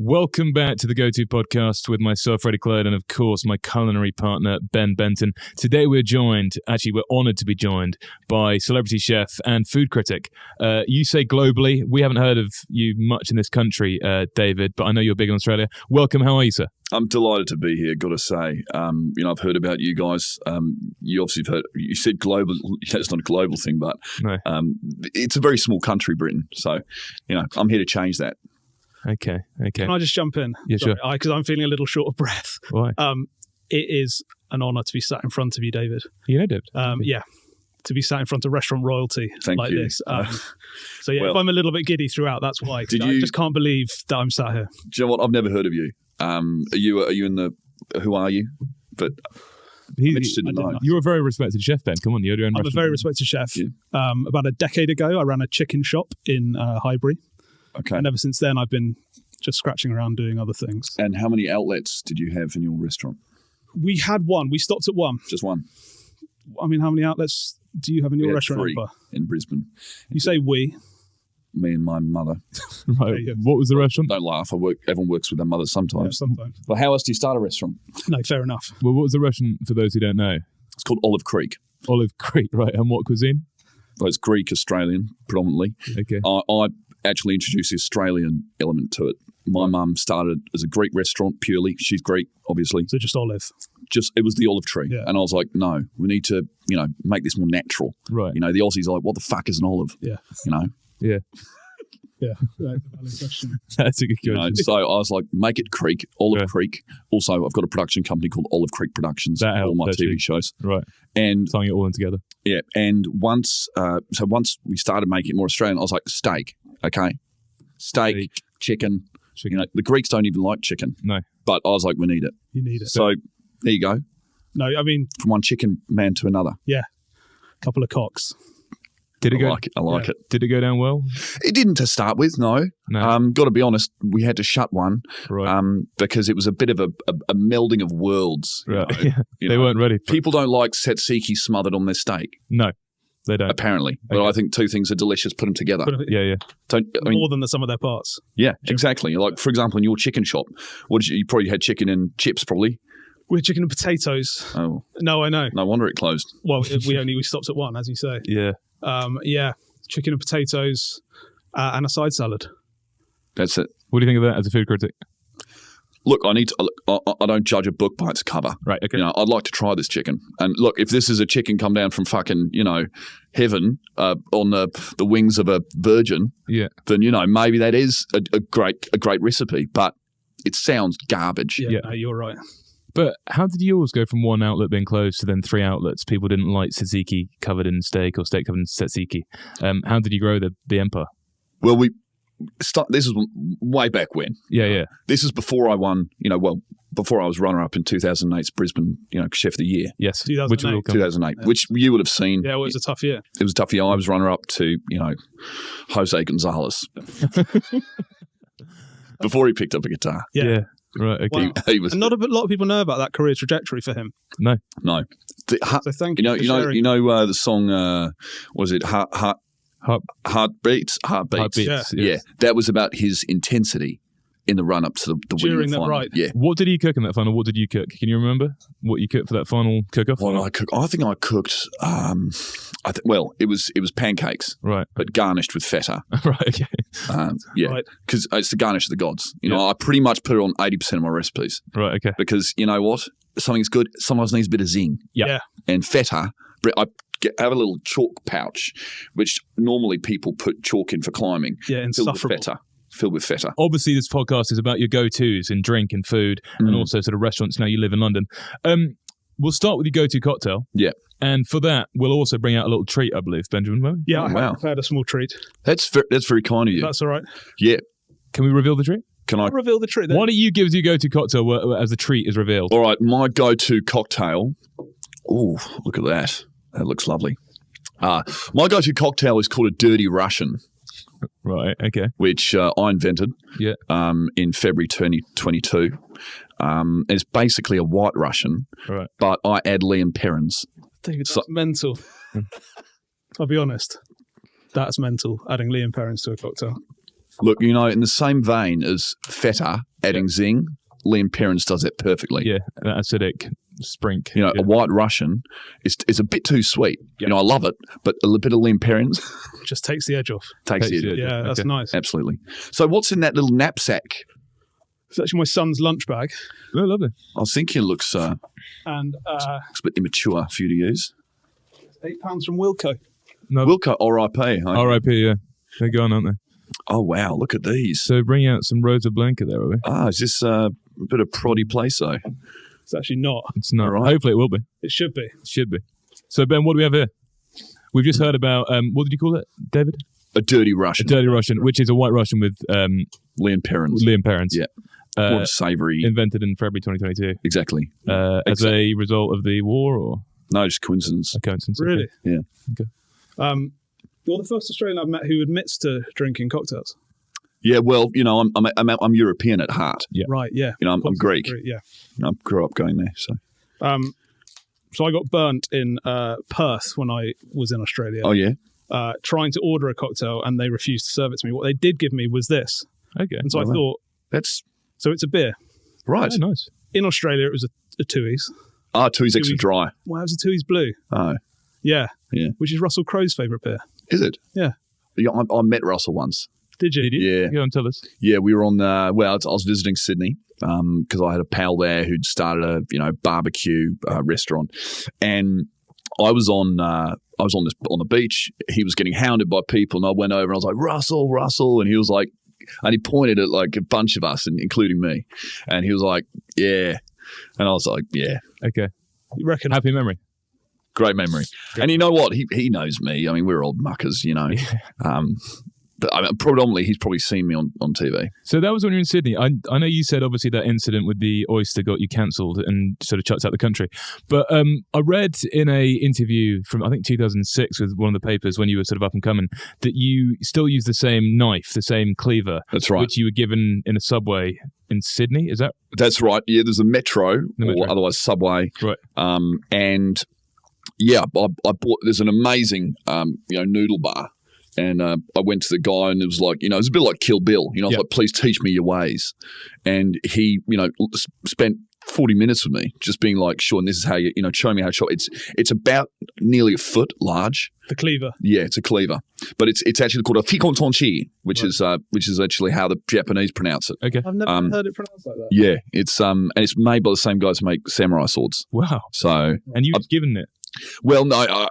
Welcome back to the Go-To Podcast with myself, Freddie Clyde, and of course my culinary partner, Ben Benton. Today we're honoured to be joined by celebrity chef and food critic. You say globally, we haven't heard of you much in this country, David, but I know you're big in Australia. Welcome, how are you, sir? I'm delighted to be here, got to say. I've heard about you guys. You obviously have heard, you said global, it's not a global thing, but no. It's a very small country, Britain. So, I'm here to change that. Okay. Can I just jump in? Yeah, sure. Because I'm feeling a little short of breath. Why? It is an honour to be sat in front of you, David. You know, David? Yeah, to be sat in front of restaurant royalty like this. So yeah, well, if I'm a little bit giddy throughout, that's why. I just can't believe that I'm sat here. Do you know what? I've never heard of you. Are you in the? Who are you? But I'm interested to know. You're a very respected chef, Ben. Come on, you're doing. I'm a very respected chef. Yeah. About a decade ago, I ran a chicken shop in Hibbury. Okay. And ever since then, I've been just scratching around doing other things. And how many outlets did you have in your restaurant? We had one. We stopped at one. Just one? I mean, how many outlets do you have in your restaurant? Three in Brisbane. You say we. Me and my mother. Right. What was the restaurant? Don't laugh. Everyone works with their mother sometimes. Yeah, sometimes. Well, how else do you start a restaurant? No, fair enough. Well, what was the restaurant for those who don't know? It's called Olive Creek. Olive Creek, right. And what cuisine? Well, it's Greek, Australian, predominantly. Okay. I actually introduced the Australian element to it. My mum started as a Greek restaurant purely. She's Greek, obviously. So just olive. It was the olive tree. Yeah. And I was like, no, we need to, make this more natural. Right. The Aussies are like, what the fuck is an olive? Yeah. Yeah. Yeah, that's a valid question. That's a good question. So I was like, make it Creek, Olive Creek. Also, I've got a production company called Olive Creek Productions for all my TV shows. Right. And tying it all in together. Yeah. And once we started making it more Australian, I was like, steak. Okay. Steak. Chicken. The Greeks don't even like chicken. No. But I was like, we need it. You need it. So there you go. No, I mean, from one chicken man to another. Yeah. A couple of cocks. Did it I like it. Did it go down well? It didn't to start with, no. Got to be honest, we had to shut one because it was a bit of a melding of worlds. Right. They weren't ready. People don't like tzatziki smothered on their steak. No, they don't. Apparently. But I think two things are delicious. Put them together. Yeah. More than the sum of their parts. Yeah, exactly. Like, for example, in your chicken shop, you probably had chicken and chips, probably. We had chicken and potatoes. Oh. No, I know. No wonder it closed. Well, we stopped at one, as you say. Yeah. Chicken and potatoes and a side salad. That's it. What do you think of that as a food critic? Look, I don't judge a book by its cover. Right, okay. I'd like to try this chicken. And look, if this is a chicken come down from fucking, heaven on the wings of a virgin, then, maybe that is a great recipe. But it sounds garbage. Yeah. No, you're right. But how did yours go from one outlet being closed to then 3 outlets? People didn't like tzatziki covered in steak or steak covered in tzatziki. How did you grow the empire? Well, this is way back when. Yeah. This is before I won, before I was runner-up in 2008's Brisbane, Chef of the Year. Yes, 2008. 2008, which you would have seen. Yeah, it was a tough year. It was a tough year. I was runner-up to, Jose Gonzalez. Before he picked up a guitar. Yeah. Right, okay. Wow. He was, and not a lot of people know about that career trajectory for him. No. So thank you for sharing. The song, was it Heartbeats? Yeah. That was about his intensity in the run-up to the winning final. Right. Yeah. What did he cook in that final? What did you cook? Can you remember what you cooked for that final cook-off? What did I cook? I think I cooked, it was pancakes. Right. But garnished with feta. Right, okay. Yeah. Right. Because it's the garnish of the gods. I pretty much put it on 80% of my recipes. Right, okay. Because you know what? Something's good. Sometimes needs a bit of zing. Yeah. And feta, I have a little chalk pouch, which normally people put chalk in for climbing. Yeah, insufferable. Filled with feta. Obviously, this podcast is about your go-tos in drink and food and also sort of restaurants now you live in London. We'll start with your go-to cocktail. Yeah. And for that, we'll also bring out a little treat, I believe, Benjamin, won't we? Yeah, I have prepared a small treat. That's very kind of you. That's all right. Yeah. Can we reveal the treat? Can I reveal the treat then? Why don't you give us your go-to cocktail as the treat is revealed? All right, my go-to cocktail. Oh, look at that. That looks lovely. My go-to cocktail is called a Dirty Russian. Right, okay. Which I invented in February 2022. It's basically a white Russian, right? But I add Lea Perrins. Dude, that's mental. I'll be honest. That's mental, adding Lea Perrins to a cocktail. Look, in the same vein as feta adding zing, Lea Perrins does that perfectly. Yeah, that acidic sprink. A White Russian is a bit too sweet. Yep. I love it, but a bit of Lea Perrins just takes the edge off. Takes the edge off. Yeah, that's nice. Absolutely. So what's in that little knapsack? It's actually my son's lunch bag. Oh, lovely. I was thinking it looks looks a bit immature for you to use. £8 from Wilko. No. Wilko, R.I.P. R.I.P., yeah. They're gone, aren't they? Oh, wow. Look at these. So bring out some Rosa Blanca there, are we? Is this a bit of proddy pleso? It's actually not. It's not. Right. Hopefully it will be. It should be. It should be. So, Ben, what do we have here? We've just heard about, what did you call it, David? A dirty Russian. A dirty Russian, which is a White Russian with... Lea Perrins. Lea Perrins. Yeah. What a savoury... Invented in February 2022. Exactly. As a result of the war, or...? No, just coincidence. A coincidence. Really? Okay. Yeah. Okay. You're the first Australian I've met who admits to drinking cocktails. Yeah, well, I'm European at heart. Yeah. Right, yeah. I'm Greek. Yeah. I grew up going there, so... So I got burnt in Perth when I was in Australia. Oh, yeah? Trying to order a cocktail, and they refused to serve it to me. What they did give me was this. Okay. And so I thought... So it's a beer. Right. Oh, nice. In Australia, it was a Twoies. Twoies extra dry. Well, it was a Twoies Blue. Oh. Yeah. Yeah. Which is Russell Crowe's favourite beer. Is it? Yeah. I met Russell once. Did you? Yeah. Go and tell us. Yeah, we were on I was visiting Sydney because I had a pal there who'd started a barbecue restaurant, and I was on the beach. He was getting hounded by people, and I went over and I was like, Russell, and he was like, and he pointed at like a bunch of us, including me, and he was like, yeah, and I was like, yeah, okay, you reckon? Happy memory. Great memory. And you know what? He knows me. I mean, we're old muckers, But predominantly, he's probably seen me on TV. So that was when you were in Sydney. I know you said, obviously, that incident with the oyster got you cancelled and sort of chucked out the country. But I read in a interview from, I think, 2006 with one of the papers when you were sort of up and coming, that you still use the same knife, the same cleaver. That's right. Which you were given in a subway in Sydney, is that? That's right. Yeah, there's a Metro, or otherwise Subway. Right. And, yeah, I bought, there's an amazing, noodle bar. And I went to the guy, and it was like, it was a bit like Kill Bill. I was like, please teach me your ways. And he, spent 40 minutes with me just being like, sure, and this is how you, show me how to chop. It's about nearly a foot large. The cleaver. Yeah, it's a cleaver. But it's actually called a ficontonchi, which is actually how the Japanese pronounce it. Okay. I've never heard it pronounced like that. Yeah, it's and it's made by the same guys who make samurai swords. Wow. So and you've given it? Well, no, I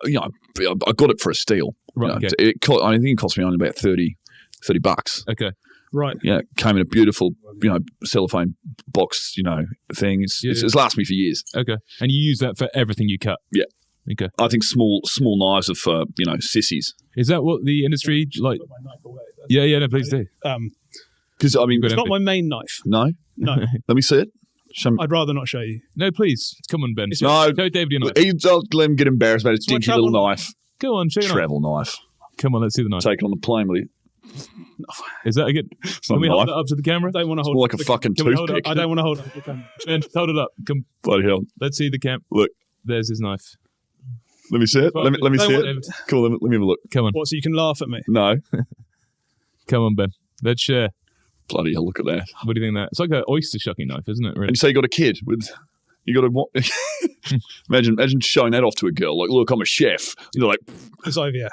got it for a steal. Right. Okay. I think it cost me only about $30. Okay. Right. Yeah, it came in a beautiful, cellophane box, thing. It's lasted me for years. Okay. And you use that for everything you cut? Yeah. Okay. I think small knives are for, sissies. Is that what the industry like? Yeah, no, please do. Because it's not my main knife. No. Let me see it. I'd rather not show you. No, please. Come on, Ben. No. Show David your knife. Don't let him get embarrassed about his dinky little knife. Go on, show your travel knife. Come on, let's see the knife. Take it on the plane with you. Is that a good? Can we hold it up to the camera? I don't want to hold it. It's more like a fucking toothpick. I don't want to hold it up to the camera. Ben, hold it up. Come. Bloody hell. Let's see the camp. Look. There's his knife. Let me see it. Let me see it. Cool. Let me have a look. Come on. What, so you can laugh at me? No. Come on, Ben. Let's share. Bloody hell, look at that. What do you think of that? It's like an oyster shucking knife, isn't it? Really? And you say you got a kid with... You got to... imagine showing that off to a girl. Like, look, I'm a chef. And they're like... It's IVF.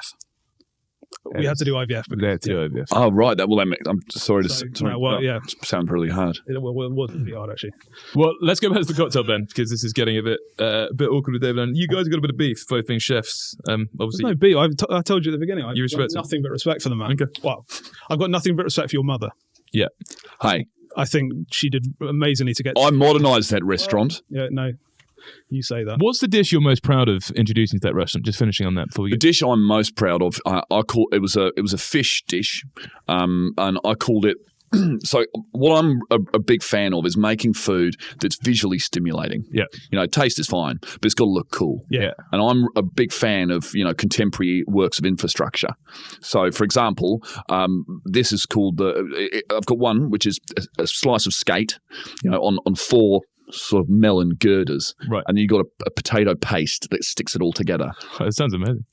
We had to do IVF. IVF. Oh, right. I'm sorry to... Sound really hard. It was really hard, actually. Well, let's go back to the cocktail, Ben, because this is getting a bit awkward with David. And you guys have got a bit of beef, both being chefs. Obviously, no beef. I told you at the beginning. I've got nothing but respect for the man. Okay. Well, I've got nothing but respect for your mother. Yeah. Hey. I think she did amazingly to get... I modernised that restaurant. Yeah, no. You say that. What's the dish you're most proud of introducing to that restaurant? Just finishing on that before we get... The dish I'm most proud of, it was a fish dish, and I called it... So what I'm a big fan of is making food that's visually stimulating. Yeah. Taste is fine, but it's got to look cool. Yeah. And I'm a big fan of, contemporary works of infrastructure. So, for example, this is called I've got one, which is a slice of skate, on 4 sort of melon girders. Right. And then you've got a potato paste that sticks it all together. That sounds amazing.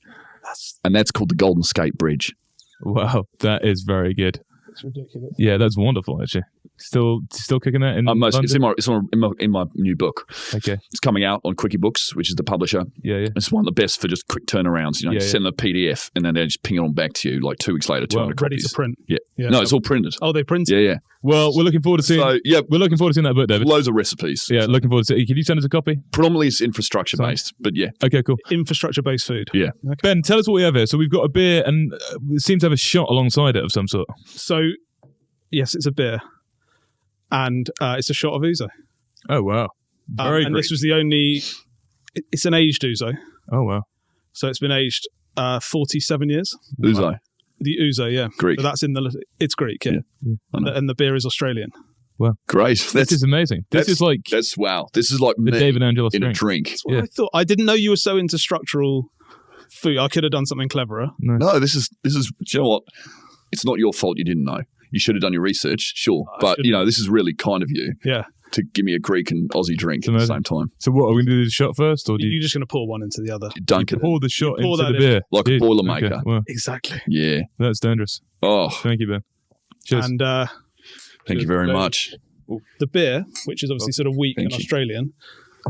And that's called the Golden Skate Bridge. Wow, that is very good. It's ridiculous. Yeah, that's wonderful. Actually, still kicking that in. It's in my new book. Okay, it's coming out on Quickie Books, which is the publisher. Yeah. It's one of the best for just quick turnarounds. You send the PDF and then they just ping it on back to you like 2 weeks later. 200 ready copies. to print. Yeah. No, it's all printed. Oh, they printed. Yeah. Well, we're looking forward to seeing. We're looking forward to seeing that book, David. Loads of recipes. Yeah, looking forward to. Can you send us a copy? Predominantly it's infrastructure based, but yeah. Okay, cool. Infrastructure based food. Yeah. Okay. Ben, tell us what we have here. So we've got a beer and it seems to have a shot alongside it of some sort. So, yes, it's a beer, and it's a shot of ouzo. Oh wow! Very and this was the only. It's an aged ouzo. Oh wow! So it's been aged 47 years. Ouzo. Wow. The ouzo, yeah. Greek. But that's it's Greek, yeah. And the beer is Australian. Well, great. This is amazing. This is like This is like the David Angelos in a drink. That's what I thought. I didn't know you were so into structural food. I could have done something cleverer. No, this is. Do you know what? It's not your fault you didn't know. You should have done your research, sure. But this is really kind of you. Yeah. To give me a Greek and Aussie drink at the same time. So what, are we going to do the shot first? Or you're just going to pour one into the other? Dunk it. Pour the shot into the beer. Like a Boilermaker. Okay, well, exactly. Yeah. That's dangerous. Oh. Thank you, Ben. Cheers. And thank you very much. The beer, which is obviously sort of weak and Australian,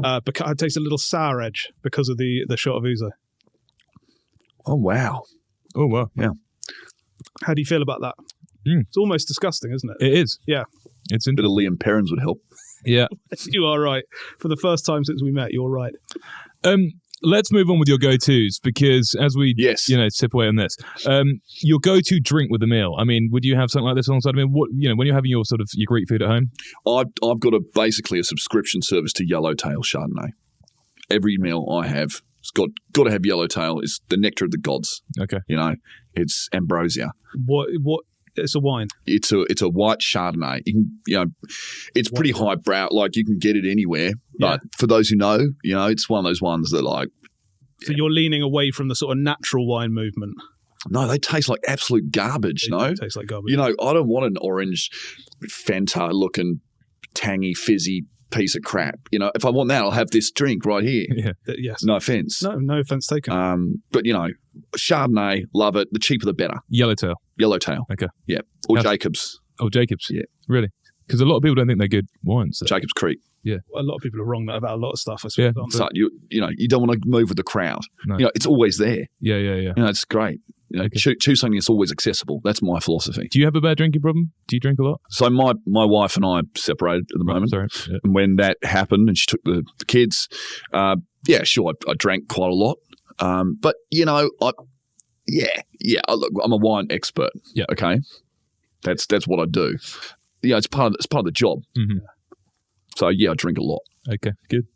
it takes a little sour edge because of the shot of ouzo. Oh, wow. Oh, wow. Yeah. How do you feel about that? It's almost disgusting, isn't it? It is. Yeah. It's a bit of Lea Perrins would help. Yeah. You are right. For the first time since we met, you're right. Let's move on with your go-tos because as we sip away on this, your go-to drink with the meal. I mean, would you have something like this alongside? I mean, what when you're having your sort of your Greek food at home? I've got basically a subscription service to Yellowtail Chardonnay. Every meal I have, it's got to have Yellowtail. It's the nectar of the gods. Okay. It's ambrosia. What? It's a wine. It's a white Chardonnay. You can, it's pretty highbrow. Like you can get it anywhere. But for those who know, it's one of those ones that like. So you're leaning away from the sort of natural wine movement. No, they taste like absolute garbage. They do taste like garbage. I don't want an orange Fanta-looking, tangy, fizzy piece of crap. If I want that, I'll have this drink right here. Yeah. Yes. No offense. No offense taken. But Chardonnay, love it. The cheaper the better. Yellowtail. Okay. Yeah. Or Jacobs. Oh, Jacobs. Yeah. Really? Because a lot of people don't think they're good wines. So. Jacobs Creek. Yeah. Well, a lot of people are wrong about a lot of stuff. I suppose. Yeah. So you don't want to move with the crowd. No. It's always there. Yeah. It's great. Choose something that's always accessible. That's my philosophy. Do you have a bad drinking problem? Do you drink a lot? So my wife and I are separated at the moment. Sorry. Yeah. And when that happened and she took the kids, sure, I drank quite a lot. But look, I'm a wine expert. Yeah. Okay. That's what I do. It's part of the job. Mm-hmm. So I drink a lot. Okay, good.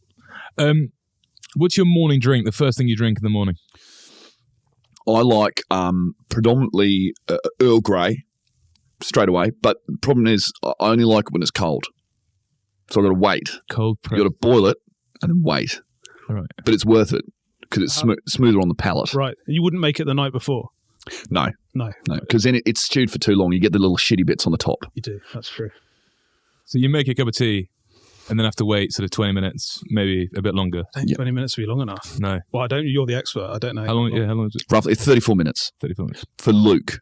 What's your morning drink? The first thing you drink in the morning? I like predominantly Earl Grey straight away, but the problem is I only like it when it's cold. So I've got to wait. Cold press. You've got to boil it and then wait. All right. But it's worth it because it's smoother on the palate. Right. You wouldn't make it the night before? No. Because then it's stewed for too long. You get the little shitty bits on the top. You do. That's true. So you make a cup of tea and then have to wait sort of 20 minutes, maybe a bit longer. I think 20 minutes would be long enough. No. Well, I don't. You're the expert. I don't know. How long is it? Roughly 34 minutes. 34 minutes. For Luke.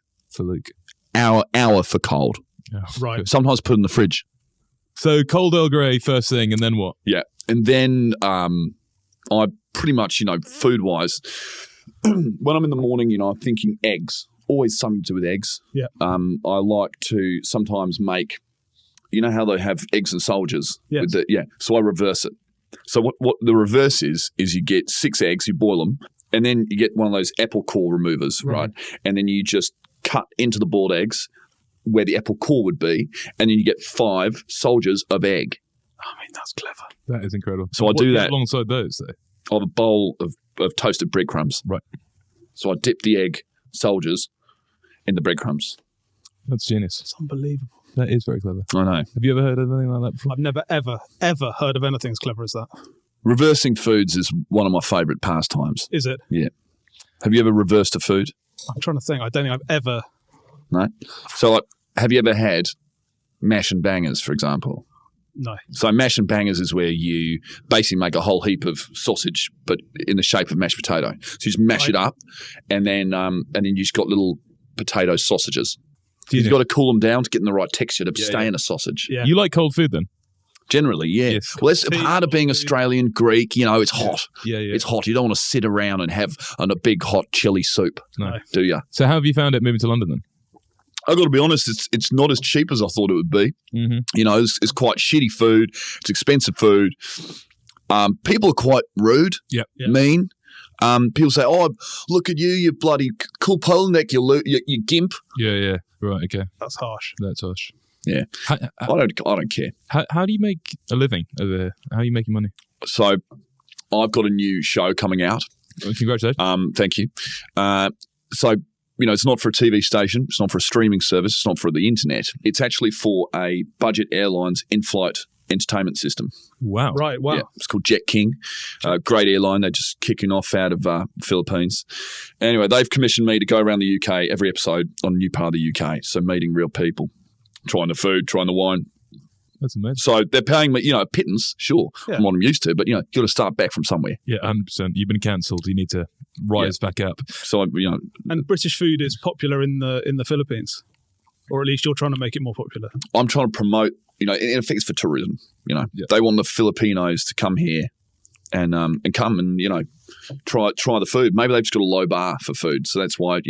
Hour for cold. Yeah. Right. Good. Sometimes put in the fridge. So cold Earl Grey first thing, and then what? Yeah. And then I pretty much, food-wise, when I'm in the morning, I'm thinking eggs. Always something to do with eggs. Yeah. I like to sometimes make, how they have eggs and soldiers? Yes. So I reverse it. So what the reverse is you get 6 eggs, you boil them, and then you get one of those apple core removers, right? And then you just cut into the boiled eggs where the apple core would be, and then you get 5 soldiers of egg. I mean, that's clever. That is incredible. So I do that alongside those, though. I have a bowl of toasted breadcrumbs. Right. So I dip the egg soldiers in the breadcrumbs. That's genius. It's unbelievable. That is very clever. I know. Have you ever heard of anything like that before? I've never, ever heard of anything as clever as that. Reversing foods is one of my favourite pastimes. Is it? Yeah. Have you ever reversed a food? I'm trying to think. I don't think I've ever. No? So, have you ever had mash and bangers, for example? No. So mash and bangers is where you basically make a whole heap of sausage, but in the shape of mashed potato. So you just mash it up, and then you just got little potato sausages. You've got to cool them down to get in the right texture to stay in a sausage. Yeah. You like cold food then? Generally, yeah. Yes. Well, that's part of being Australian, Greek. It's hot. Yeah. It's hot. You don't want to sit around and have a big hot chili soup, do you? So how have you found it moving to London then? I've got to be honest, it's not as cheap as I thought it would be. Mm-hmm. It's quite shitty food. It's expensive food. People are quite rude, mean. People say, "Oh, look at you, you bloody cool pole neck, you gimp." Yeah. Right. Okay. That's harsh. Yeah. I don't care. How do you make a living over here? How are you making money? So, I've got a new show coming out. Well, congratulations. Thank you. So, it's not for a TV station. It's not for a streaming service. It's not for the internet. It's actually for a budget airline's in-flight entertainment system. Wow. Right, wow. Yeah, it's called Jet King. Great airline. They're just kicking off out of Philippines. Anyway, they've commissioned me to go around the UK every episode on a new part of the UK. So meeting real people, trying the food, trying the wine. That's amazing. So they're paying me, a pittance, sure, from what I'm used to, but, you've got to start back from somewhere. Yeah, 100%. You've been cancelled. You need to rise back up. So, And British food is popular in the Philippines, or at least you're trying to make it more popular. I'm trying to promote, in effect, it's for tourism. They want the Filipinos to come here and come and, try the food. Maybe they've just got a low bar for food. So that's why,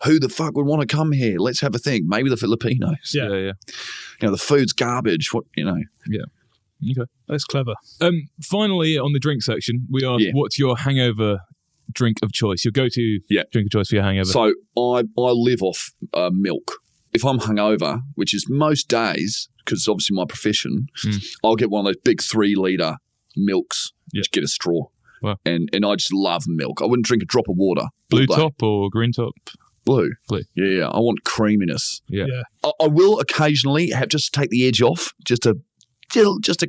who the fuck would want to come here? Let's have a thing. Maybe the Filipinos. Yeah. The food's garbage. Yeah. Okay. That's clever. Finally, on the drink section, we asked, what's your hangover drink of choice? Your go-to drink of choice for your hangover? So I live off milk. If I'm hungover, which is most days, because it's obviously my profession, I'll get one of those big 3-litre milks. Just get a straw. Wow. And I just love milk. I wouldn't drink a drop of water. Blue top or green top? Blue. Blue. Yeah. I want creaminess. Yeah. I will occasionally have just to take the edge off, just a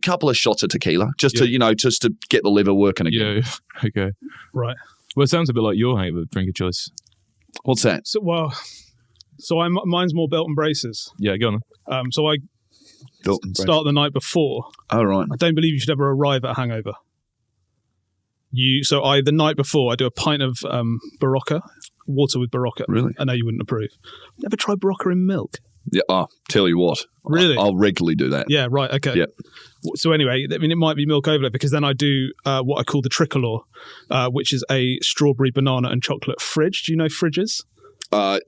couple of shots of tequila, just to get the liver working again. Yeah. Okay. Right. Well, it sounds a bit like your hangover drink of choice. What's that? Mine's more belt and braces. Yeah, go on. So I start the night before. Oh, right. I don't believe you should ever arrive at a hangover. The night before, I do a pint of Barocca, water with Barocca. Really? I know you wouldn't approve. Never tried Barocca in milk. Yeah. Oh, tell you what. Really? I'll regularly do that. Yeah. Right. Okay. Yeah. So anyway, it might be milk overload because then I do what I call the Tricolour, which is a strawberry, banana, and chocolate fridge. Do you know fridges?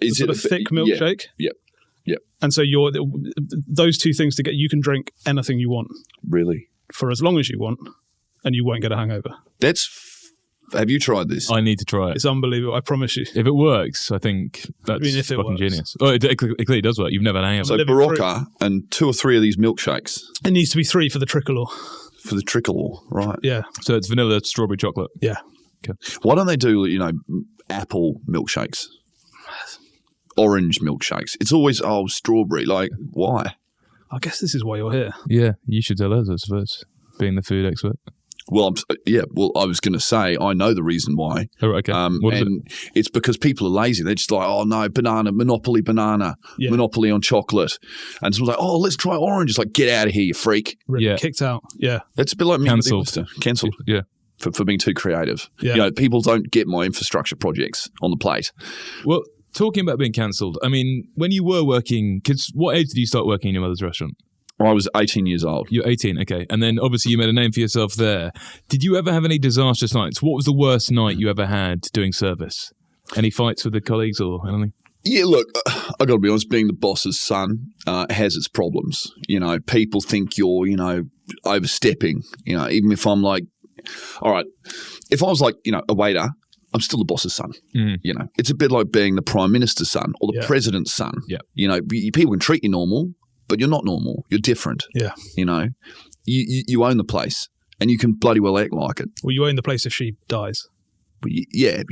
Is it a thick milkshake? Yeah. And so those two things together, you can drink anything you want. Really? For as long as you want, and you won't get a hangover. Have you tried this? I need to try it. It's unbelievable, I promise you. If it works, I think that's fucking genius. Oh, it clearly does work. You've never had a hangover. So Barocca and 2 or 3 of these milkshakes. It needs to be 3 for the Tricolour. For the Tricolour, right. Yeah. So it's vanilla, strawberry, chocolate. Yeah. Okay. Why don't they do, apple milkshakes? Orange milkshakes. It's always, strawberry. Like, why? I guess this is why you're here. Yeah, you should tell us, I suppose, being the food expert. Well, I was going to say, I know the reason why. Oh, right, okay. It's because people are lazy. They're just like, oh, no, Monopoly banana, Monopoly on chocolate. And someone's like, oh, let's try orange. It's like, get out of here, you freak. Really kicked out. Yeah. It's a bit like me. Cancelled. Yeah. For being too creative. Yeah. People don't get my infrastructure projects on the plate. Well, talking about being cancelled, I mean, when you were working, because what age did you start working in your mother's restaurant? I was 18 years old. You're 18, okay. And then obviously you made a name for yourself there. Did you ever have any disastrous nights? What was the worst night you ever had doing service? Any fights with the colleagues or anything? Yeah, look, I got to be honest, being the boss's son has its problems. People think you're, overstepping. Even if I'm like, all right, if I was like, a waiter, I'm still the boss's son. It's a bit like being the prime minister's son or the president's son. Yeah. People can treat you normal, but you're not normal. You're different. Yeah. You own the place and you can bloody well act like it. Well, you own the place if she dies. But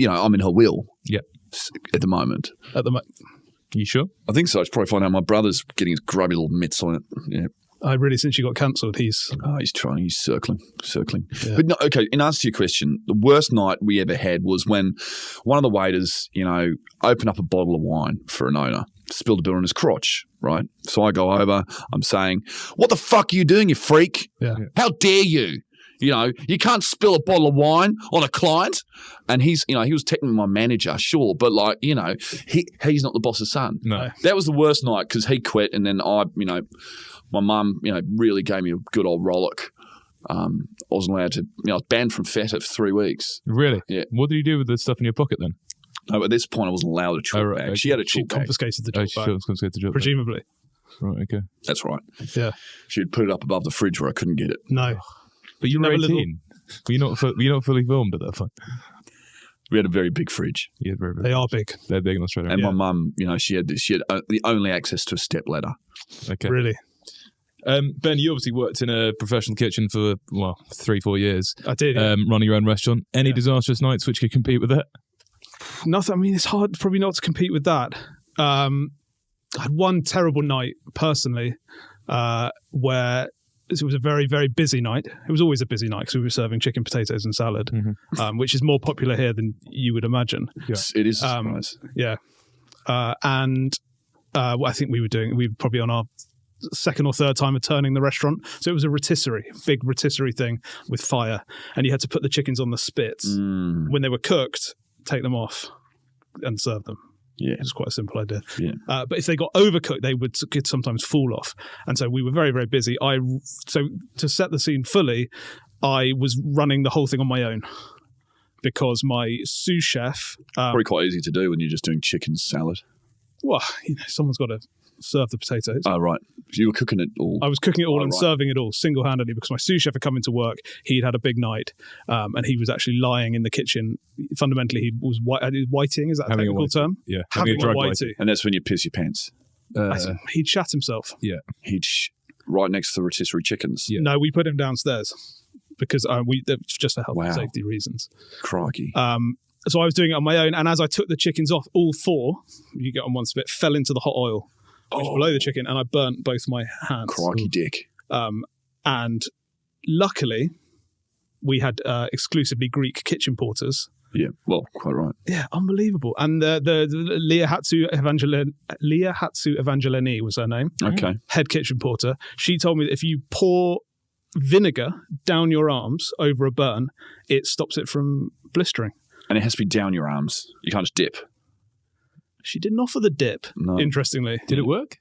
I'm in her will. Yeah. At the moment. You sure? I think so. I should probably find out my brother's getting his grubby little mitts on it. Yeah. Since you got cancelled, he's... Oh, he's trying. He's circling. Yeah. But no, okay, in answer to your question, the worst night we ever had was when one of the waiters, opened up a bottle of wine for an owner, spilled a bit on his crotch, right? So I go over, I'm saying, what the fuck are you doing, you freak? Yeah. How dare you? You know, you can't spill a bottle of wine on a client. And he was technically my manager, sure, but like, you know, he's not the boss's son. No. That was the worst night because he quit, and then my mum, you know, really gave me a good old rollick. I wasn't allowed to, I was banned from feta for 3 weeks. Really? Yeah. What did you do with the stuff in your pocket then? No, at this point, I wasn't allowed a chalk bag. She had a chalk bag. Confiscated the chalk bag. Confiscated the chalk bag. Presumably. Right, okay. That's right. Yeah. She'd put it up above the fridge where I couldn't get it. No. But you were 18. Were you not fully formed at that point? We had a very big fridge. Yeah, They are big. They're big in Australia. And my mum, you know, she had the only access to a step ladder. Okay. Really? Ben, you obviously worked in a professional kitchen for 3-4 years. I did. Yeah. Running your own restaurant. Any disastrous nights which could compete with that? Nothing. I mean, it's hard probably not to compete with that. I had one terrible night personally, where it was a very, very busy night. It was always a busy night because we were serving chicken, potatoes, and salad, which is more popular here than you would imagine. Yeah. It is a surprise. Yeah. And I think we were probably on our second or third time of turning the restaurant. So it was a big rotisserie thing with fire. And you had to put the chickens on the spits. When they were cooked, take them off and serve them. Yeah. It's quite a simple idea. Yeah. But if they got overcooked, they could sometimes fall off. And so we were very, very busy. So to set the scene fully, I was running the whole thing on my own because my sous chef... Probably quite easy to do when you're just doing chicken salad. Well, you know, someone's got to serve the potatoes. Oh, right. So you were cooking it all? I was cooking it all and serving it all single-handedly because my sous chef had come into work. He'd had a big night, and he was actually lying in the kitchen. Fundamentally, he was whiting. Is that a technical term? Yeah. Having a whitey. And that's when you piss your pants. He'd shat himself. Yeah. He'd right next to the rotisserie chickens. Yeah. No, we put him downstairs because just for health and safety reasons. Crikey. So I was doing it on my own, and as I took the chickens off, all 4, you get on one spit, fell into the hot oil, which was below the chicken, and I burnt both my hands. Crikey dick. And luckily, we had exclusively Greek kitchen porters. Yeah, well, quite right. Yeah, unbelievable. And the Lea Evangelini was her name. Okay. Head kitchen porter. She told me that if you pour vinegar down your arms over a burn, it stops it from blistering. And it has to be down your arms. You can't just dip. She didn't offer the dip, interestingly. Did it work?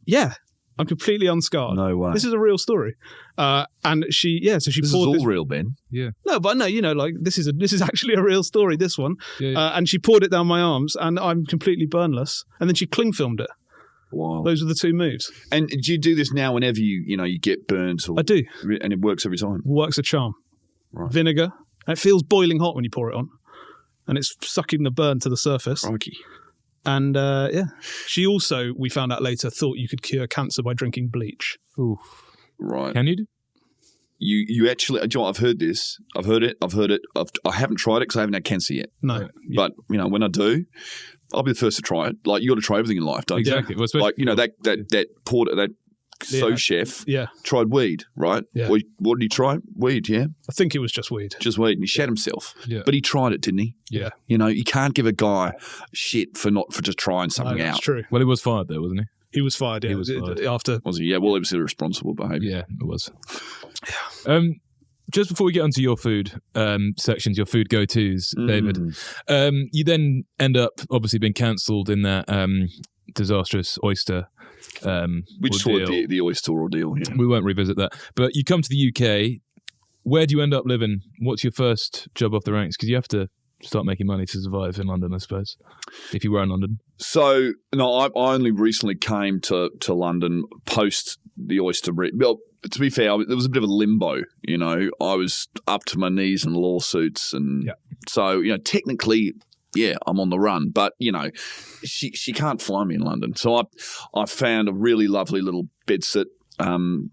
Yeah. I'm completely unscarred. No way. This is a real story. And she poured this. This is all real, Ben. Yeah. No, but no, you know, like this is actually a real story, this one. Yeah. And she poured it down my arms and I'm completely burnless. And then she cling filmed it. Wow. Those were the 2 moves. And do you do this now whenever you get burnt? I do. And it works every time? Works a charm. Right. Vinegar. It feels boiling hot when you pour it on. And it's sucking the burn to the surface. Crikey. And she also, we found out later, thought you could cure cancer by drinking bleach. Oof. Right. Can you do? You actually, John, I've heard this. I've heard it. I haven't tried it because I haven't had cancer yet. No. But, when I do, I'll be the first to try it. Like, you got to try everything in life, don't you? Exactly. Like, that porter, that sous chef tried weed, right? Yeah. What did he try? Weed, yeah? I think it was just weed. Just weed. And he shat himself. Yeah. But he tried it, didn't he? Yeah. You can't give a guy shit for just trying something out. That's true. Well, he was fired though, wasn't he? He was fired, yeah. He was fired. After. Was he? Yeah, well, it was irresponsible behaviour. Yeah, it was. Yeah. Just before we get onto your food sections, your food go-tos, David, you then end up obviously being cancelled in that disastrous oyster we just saw the oyster ordeal. Yeah. We won't revisit that. But you come to the UK. Where do you end up living? What's your first job off the ranks? Because you have to start making money to survive in London, I suppose, if you were in London. So, no, I only recently came to London post the oyster. Well, to be fair, there was a bit of a limbo. I was up to my knees in lawsuits. And so, technically, yeah, I'm on the run. But, she can't fly me in London. So I found a really lovely little bedsit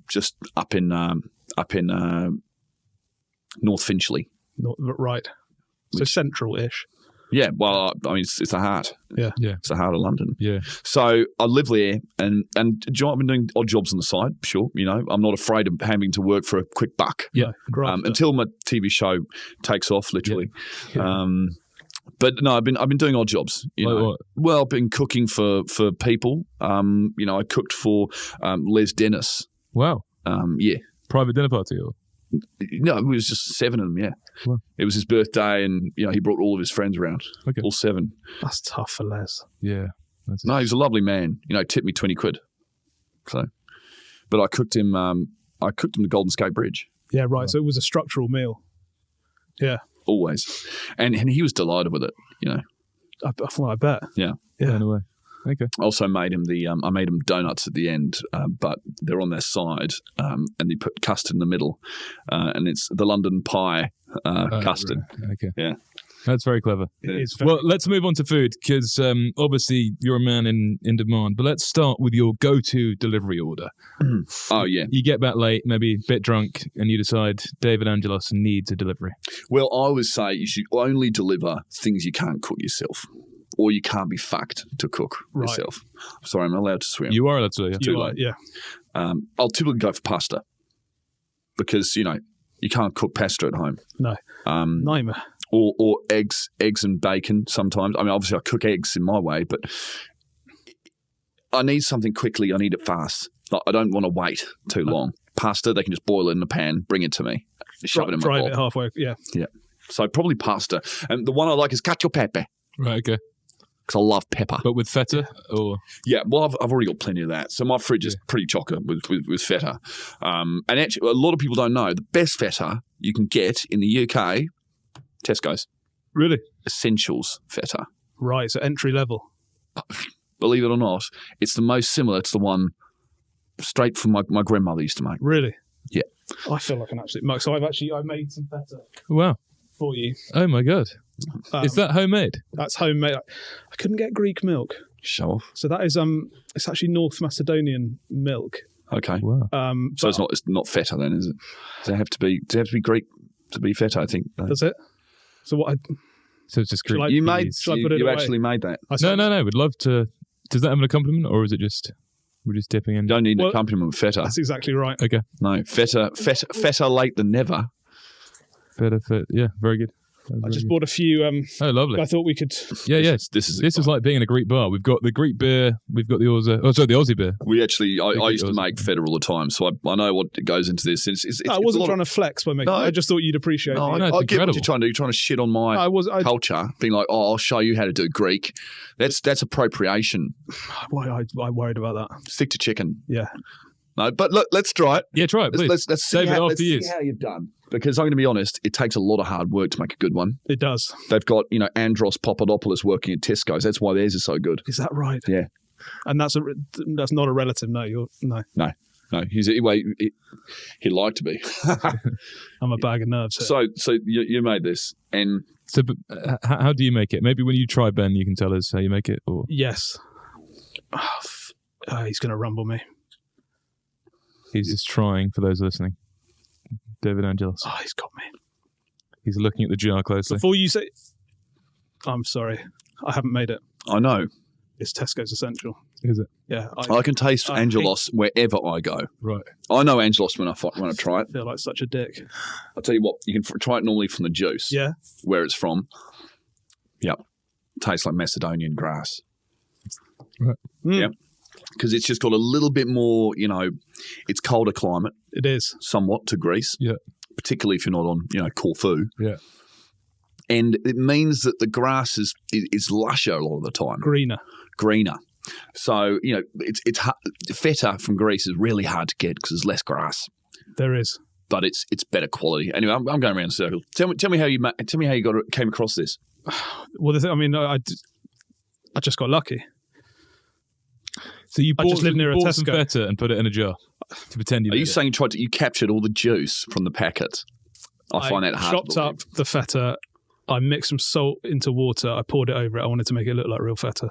just up in North Finchley. Right. So central-ish. Yeah, well, I mean, it's the heart. Yeah. It's the heart of London. Yeah. So I live there, and John, I've been doing odd jobs on the side, sure. I'm not afraid of having to work for a quick buck. Yeah. Until my TV show takes off, literally. Yeah. But no, I've been doing odd jobs. What? Well, I've been cooking for people. I cooked for Les Dennis. Wow. Yeah. Private dinner party or? No, it was just 7 of them, yeah. Wow. It was his birthday and, he brought all of his friends around, all 7. That's tough for Les. Yeah. No, he's a lovely man. Tipped me 20 quid. So, but I cooked him the Golden Skate Bridge. Yeah, right. So it was a structural meal. Yeah. Always. And he was delighted with it, I bet. Yeah. Yeah. In a way. Okay. I also made him I made him donuts at the end, but they're on their side, and they put custard in the middle, and it's the London pie custard. Right. Okay. Yeah. That's very clever. Well, let's move on to food because obviously you're a man in demand. But let's start with your go-to delivery order. Oh, yeah. You get back late, maybe a bit drunk, and you decide David Angelos needs a delivery. Well, I would say you should only deliver things you can't cook yourself, or you can't be fucked to cook yourself. Sorry, I'm allowed to swear. You are allowed to, yeah. You are, yeah. I'll typically go for pasta because, you can't cook pasta at home. No. Nightmare. Or eggs and bacon sometimes. I mean, obviously I cook eggs in my way, but I need something quickly. I need it fast. I don't want to wait too long. Pasta, they can just boil it in the pan, bring it to me, shove it in my bowl. Drive it halfway, yeah. Yeah. So probably pasta. And the one I like is cacio pepe. Right, okay. Because I love pepper. But with feta? Or yeah, well, I've already got plenty of that. So my fridge is pretty chocker with feta. And actually, a lot of people don't know, the best feta you can get in the UK, Tesco's. Really? Essentials feta. Right, so entry level. Believe it or not, it's the most similar to the one straight from my grandmother used to make. Really? Yeah. I feel like an absolute mug. So I made some feta wow. for you. Oh my God. Is that homemade? That's homemade. I couldn't get Greek milk. Show off. So that is it's actually North Macedonian milk. Okay. Wow. So it's not feta then, is it? Does it have to be Greek to be feta, I think? Does it? So what So it's just Greek. You actually made that. No. We'd love to. Does that have an accompaniment, or is it just we're just dipping in? Don't need an accompaniment with feta. That's exactly right. Okay. No, feta late than never. Feta. Yeah, very good. I just bought a few. Oh, lovely. I thought we could. Yeah. This is like being in a Greek bar. We've got the Greek beer. We've got the Auzo. Oh, sorry, the Aussie beer. We actually, I used to make feta all the time, so I know what goes into this. I wasn't trying to flex by making. I just thought you'd appreciate. No, I get what you're trying to do. You're trying to shit on my culture, being like, "Oh, I'll show you how to do Greek." That's appropriation. Why I worried about that. Stick to chicken. Yeah. No, but look, let's try it. Yeah, try it, please. Let's see David, let's see how you've done. Because I'm going to be honest, it takes a lot of hard work to make a good one. It does. They've got, Andros Papadopoulos working at Tesco's. That's why theirs is so good. Is that right? Yeah. And that's not a relative. No, no. He'd like to be. I'm a bag of nerves. So you made this, and so how do you make it? Maybe when you try, Ben, you can tell us how you make it. Or yes. He's going to rumble me. He's just trying for those listening. David Angelos. Oh, he's got me. He's looking at the jar closely. Before you say... I'm sorry. I haven't made it. I know. It's Tesco's Essential. Is it? Yeah. I can taste Angelos wherever I go. Right. I know Angelos when I try it. I feel like such a dick. I'll tell you what, you can try it normally from the juice. Yeah. Where it's from. Yep. Tastes like Macedonian grass. Right. Mm. Yep. Because it's just got a little bit more, it's colder climate. It is. Somewhat to Greece. Yeah. Particularly if you're not on, Corfu. Yeah. And it means that the grass is lusher a lot of the time. Greener. So, it's feta from Greece is really hard to get because there's less grass. There is. But it's better quality. Anyway, I'm going around in a circle. Tell me how you came across this. Well, I just got lucky. So you bought lived near a Tesco. some feta and put it in a jar to pretend you. Are you saying you captured all the juice from the packet? I find that hard. Chopped up the feta. I mixed some salt into water. I poured it over it. I wanted to make it look like real feta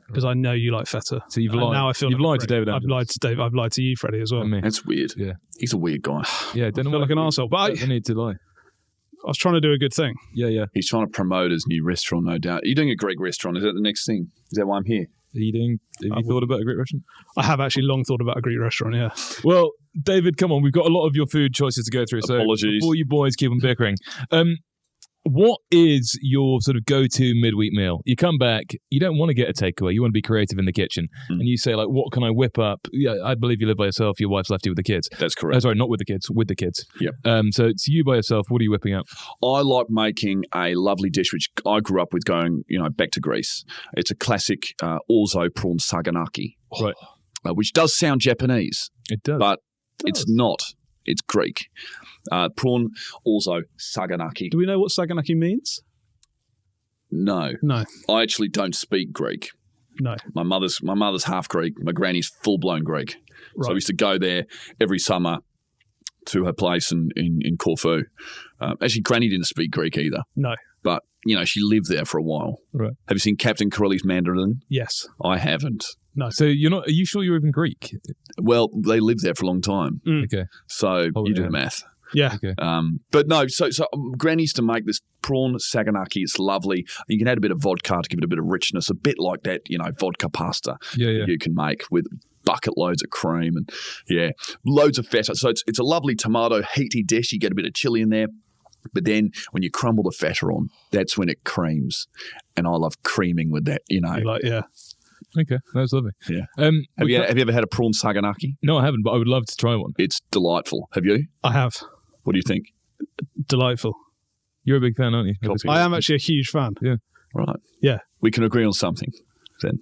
because I know you like feta. So you've lied. Now I feel you've lied to David Angelos. I've lied to Dave. I've lied to you, Freddie, as well. That's weird. Yeah, he's a weird guy. Yeah, I feel like an arsehole. But I need to lie. I was trying to do a good thing. Yeah. He's trying to promote his new restaurant, no doubt. Are you doing a Greek restaurant? Is that the next thing? Is that why I'm here? Have you thought about a Greek restaurant? I have actually long thought about a Greek restaurant, yeah. Well, David, come on. We've got a lot of your food choices to go through. So apologies. Before you boys keep on bickering. What is your sort of go-to midweek meal? You come back, you don't want to get a takeaway. You want to be creative in the kitchen. And you say, like, what can I whip up? Yeah, I believe you live by yourself. Your wife's left you with the kids. That's correct. Sorry, not with the kids, with the kids. Yeah. So it's you by yourself. What are you whipping up? I like making a lovely dish, which I grew up with going, back to Greece. It's a classic ouzo prawn saganaki. Right. Which does sound Japanese. It does. But it's not. It's Greek. Prawn ouzo saganaki. Do we know what saganaki means? No. I actually don't speak Greek. No. My mother's half Greek. My granny's full-blown Greek. Right. So I used to go there every summer to her place in Corfu. Actually, Granny didn't speak Greek either. No. But, she lived there for a while. Right. Have you seen Captain Corelli's Mandarin? Yes. I haven't. No. So are you sure you're even Greek? Well, they lived there for a long time. Okay. So you do the math. Yeah. Okay. But no, so Granny used to make this prawn saganaki. It's lovely. You can add a bit of vodka to give it a bit of richness, a bit like that, vodka pasta you can make with bucket loads of cream and, loads of feta. So it's a lovely tomato heaty dish. You get a bit of chili in there. But then when you crumble the feta on, that's when it creams. And I love creaming with that, Okay, that's lovely. Yeah. Have you ever had a prawn saganaki? No, I haven't, but I would love to try one. It's delightful. Have you? I have. What do you think? Delightful. You're a big fan, aren't you? I am actually a huge fan. Yeah. Right. Yeah. We can agree on something then.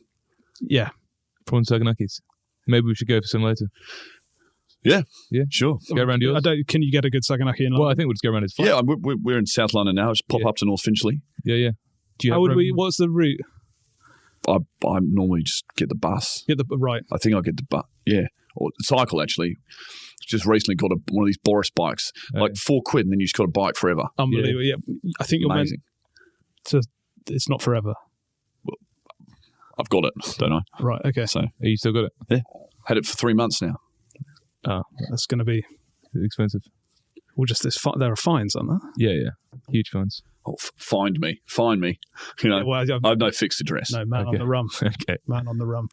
Yeah. Prawn saganakis. Maybe we should go for some later. Yeah. Yeah. Sure. Go around yours? Can you get a good saganaki in London? Well, I think we'll just go around his flat. Yeah, we're in South London now. Just pop up to North Finchley. Yeah. Do you How would we? What's the route? I normally just get the bus. Right. I think I'll get the bus. Yeah. Or cycle, actually. Just recently got one of these Boris bikes. Like £4 and then you just got a bike forever. Unbelievable. Yeah. I think you're amazing. It's not forever. Well, I've got it, don't I? Right. Okay. So you still got it? Yeah. Had it for 3 months now. Oh, that's going to be expensive. Well, just there are fines, aren't there? Yeah. Huge fines. Oh, find me. I have no fixed address. No, man on the rum. Okay. Man on the rum.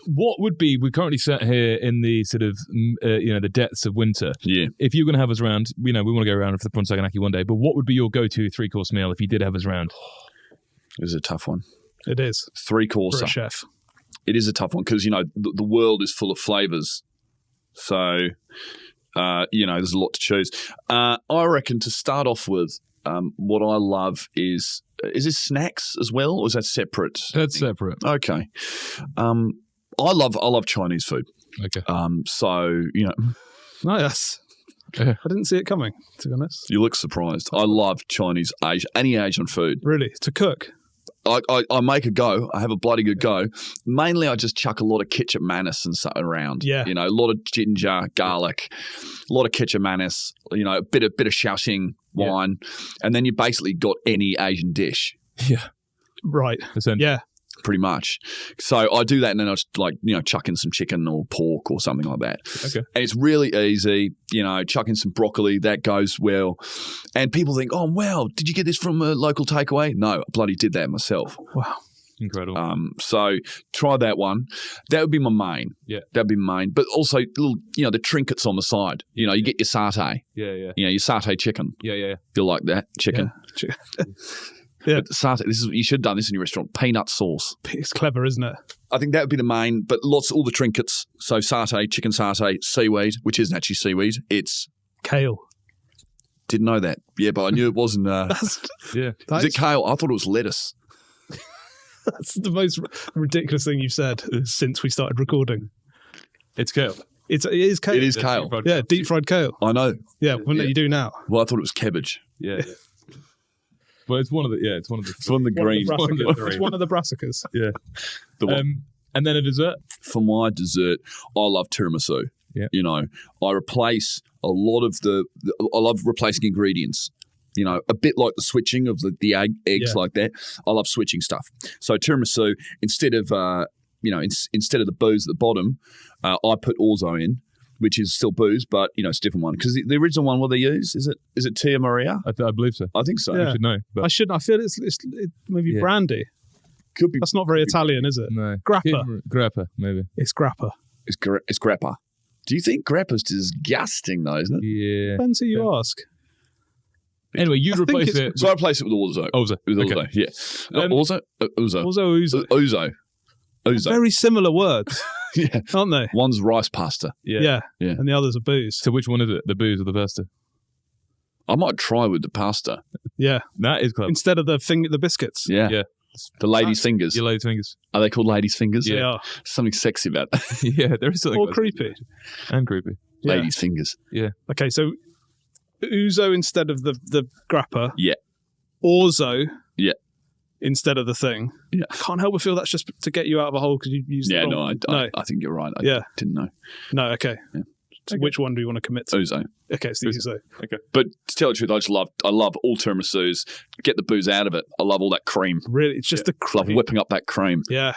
What would be, we're currently sat here in the sort of, the depths of winter. Yeah. If you're going to have us around, we want to go around for the prawn saganaki one day, but what would be your go-to 3-course meal if you did have us around? It is a tough one. It is. 3-course. For a chef. It is a tough one because, the world is full of flavours. So, there's a lot to choose. I reckon to start off with, what I love is this snacks as well, or is that separate? That's separate. Okay. I love Chinese food. Okay. So, No, yes. I didn't see it coming, to be honest. You look surprised. I love Chinese, any Asian food. Really? To cook? I make a go. I have a bloody good go. Mainly, I just chuck a lot of ketchup manis and stuff around. Yeah. A lot of ginger, garlic, a lot of ketchup manis. A bit of Shaoxing wine, and then you basically got any Asian dish. Yeah. Right. Yeah. Pretty much. So I do that, and then I just chuck in some chicken or pork or something like that. Okay. And it's really easy. Chuck in some broccoli. That goes well. And people think, oh, wow, did you get this from a local takeaway? No, I bloody did that myself. Wow. Incredible. So try that one. That would be my main. Yeah. That'd be my main. But also, little, the trinkets on the side. You get your satay. Yeah. Your satay chicken. Yeah. You'll like that chicken. Yeah. Yeah. Satay, you should have done this in your restaurant. Peanut sauce. It's clever, isn't it? I think that would be the main, but all the trinkets. So satay, chicken satay, seaweed, which isn't actually seaweed. It's kale. Didn't know that. Yeah, but I knew it wasn't. Is it kale? I thought it was lettuce. That's the most ridiculous thing you've said since we started recording. It's kale. It is kale. It is kale. Yeah, deep fried kale. I know. Yeah, what do you do now? Well, I thought it was cabbage. Yeah. Well, it's one of the green. It's one of the brassicas. Yeah. And then a dessert? For my dessert, I love tiramisu. Yeah. I replace a lot of I love replacing ingredients. A bit like the switching of the eggs like that. I love switching stuff. So tiramisu, instead of instead of the booze at the bottom, I put ouzo in, which is still booze, but it's a different one. Because the original one, what they use, is it Tia Maria? I believe so. I think so. Yeah. You should know. But. I shouldn't. I feel it's maybe brandy. Could be. That's not very Italian, is it? No. Grappa, maybe. It's grappa. It's grappa. Do you think grappa's disgusting though, isn't it? Yeah. Depends who you ask. Anyway, you'd replace it. So I replace it with ouzo. With ouzo, yeah. Ouzo? Ouzo. Very similar words, yeah. aren't they? One's rice pasta. Yeah. And the other's a booze. So which one is it? The booze or the pasta? I might try with the pasta. Yeah. That is clever. Instead of the biscuits. Yeah. The ladies' fingers. Your ladies' fingers. Are they called ladies' fingers? Yeah. They are. Something sexy about that. Yeah, there is something. Or creepy. And creepy. Yeah. Ladies' fingers. Yeah. Okay, so ouzo instead of the grappa. Yeah. Orzo. Yeah. Instead of the thing. Yeah. I can't help but feel that's just to get you out of a hole because you used Yeah, the no, wrong. I think you're right. I didn't know. No, okay. Yeah. So which one do you want to commit to? Ouzo. Okay, it's the ouzo. Okay. But to tell the truth, I love all tiramisus. Get the booze out of it. I love all that cream. Really? It's just the cream. I love whipping up that cream. Yeah.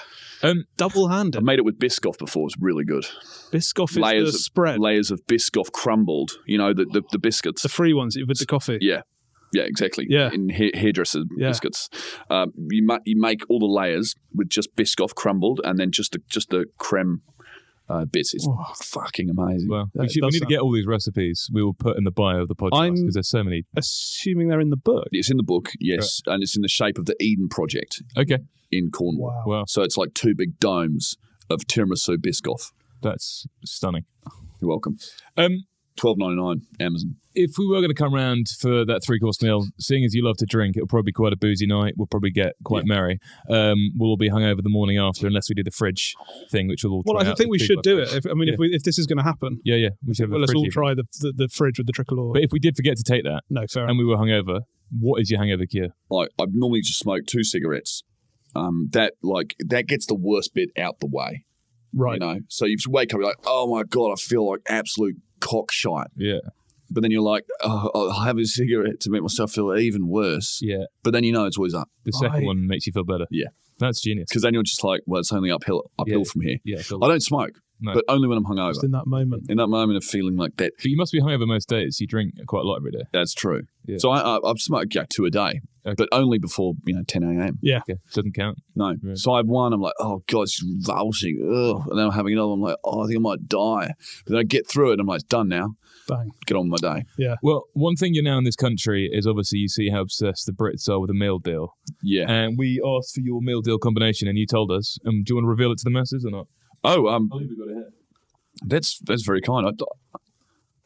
Double-handed. I made it with Biscoff before. It's really good. Biscoff is the spread. Layers of Biscoff crumbled. You know, the biscuits. The free ones with the coffee. Yeah. Yeah, exactly. Yeah. In hairdresser biscuits. You make all the layers with just Biscoff crumbled and then just the creme bits. It's fucking amazing. Well, we need to get all these recipes. We will put in the bio of the podcast because there's so many. Assuming they're in the book. It's in the book, yes. Right. And it's in the shape of the Eden Project. Okay. In Cornwall. Wow. So it's like 2 big domes of tiramisu Biscoff. That's stunning. You're welcome. $12.99 Amazon. If we were going to come round for that 3-course meal, seeing as you love to drink, it'll probably be quite a boozy night. We'll probably get quite merry. We'll all be hungover the morning after, unless we do the fridge thing, which we'll all try. Well, I think we should do it. If this is going to happen. Yeah. We should have let's all try the fridge with the Tricolour. But if we did forget to take that, and we were hungover, what is your hangover cure? I normally just smoke 2 cigarettes. That gets the worst bit out the way. Right. You know, so you wake up, you're like, oh my God, I feel like absolute cockshite. Yeah. But then you're like, oh, I'll have a cigarette to make myself feel even worse. Yeah. But then you know it's always up. The second one makes you feel better. Yeah. That's genius. Because then you're just like, well, it's only uphill from here. Yeah. I don't smoke, but only when I'm hungover. Just in that moment. In that moment of feeling like that. But you must be hungover most days. You drink quite a lot every day. That's true. Yeah. So I've smoked 2 a day, but only before 10 a.m. Yeah. Okay. Doesn't count. No. Right. So I have one, I'm like, oh God, it's revulsing. Ugh. And then I'm having another one, I'm like, oh, I think I might die. But then I get through it, and I'm like, it's done now. Bang. Get on with my day. Yeah. Well, one thing you're now in this country is obviously you see how obsessed the Brits are with a meal deal. Yeah. And we asked for your meal deal combination, and you told us. Do you want to reveal it to the masses or not? Oh, I think we got it here. That's very kind.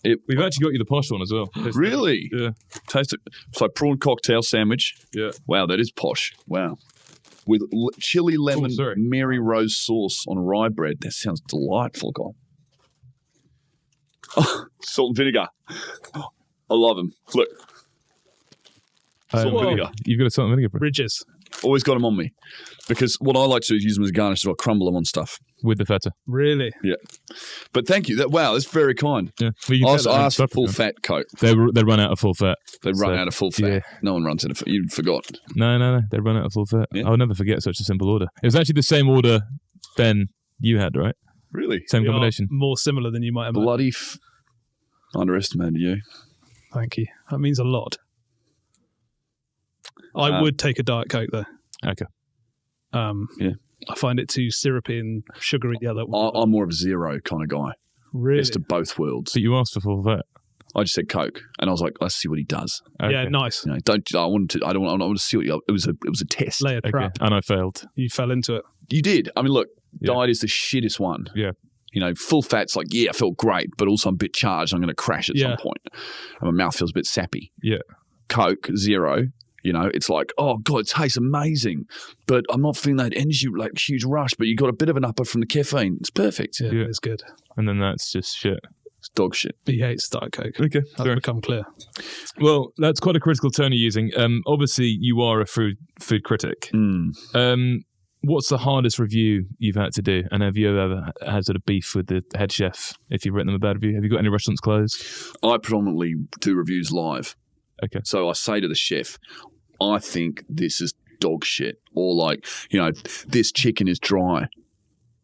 We've actually got you the posh one as well. Really? Yeah. Taste it. It's like prawn cocktail sandwich. Yeah. Wow, that is posh. Wow. With chili lemon Mary Rose sauce on rye bread. That sounds delightful, God. Oh, salt and vinegar. I love them. Look. Salt and vinegar. You've got a salt and vinegar. Ridges. Always got them on me. Because what I like to do is use them as garnish, so I crumble them on stuff. With the feta. Really? Yeah. But thank you. Wow, that's very kind. Yeah. Well, I asked for full fat Coke. They run out of full fat. They run out of full fat. Yeah. No one runs out of fat. You forgot. No. They run out of full fat. Yeah. I'll never forget such a simple order. It was actually the same order, Ben, you had, right? Really? Same combination. More similar than you might have. Bloody underestimated you. Thank you. That means a lot. I would take a Diet Coke, though. Okay. Yeah. I find it too syrupy and sugary. The other one. I'm more of a zero kind of guy. Really? Best of both worlds. But you asked for full fat. I just said Coke, and I was like, let's see what he does. Okay. Yeah, nice. You know, I want to see what it was. It was a test. Lay a trap. And I failed. You fell into it. You did. I mean, look, diet is the shittest one. Yeah. You know, full fat's like, I felt great, but also I'm a bit charged. I'm going to crash at some point. And my mouth feels a bit sappy. Yeah. Coke, zero. You know, it's like, oh, God, it tastes amazing. But I'm not feeling that energy, like huge rush, but you got a bit of an upper from the caffeine. It's perfect. Yeah, it's good. And then that's just shit. It's dog shit. He hates Diet Coke. Okay. That's become clear. Well, that's quite a critical tone you're using. Obviously, you are a food critic. What's the hardest review you've had to do? And have you ever had sort of beef with the head chef if you've written them a bad review? Have you got any restaurants closed? I predominantly do reviews live. Okay. So I say to the chef, I think this is dog shit. Or like, you know, this chicken is dry.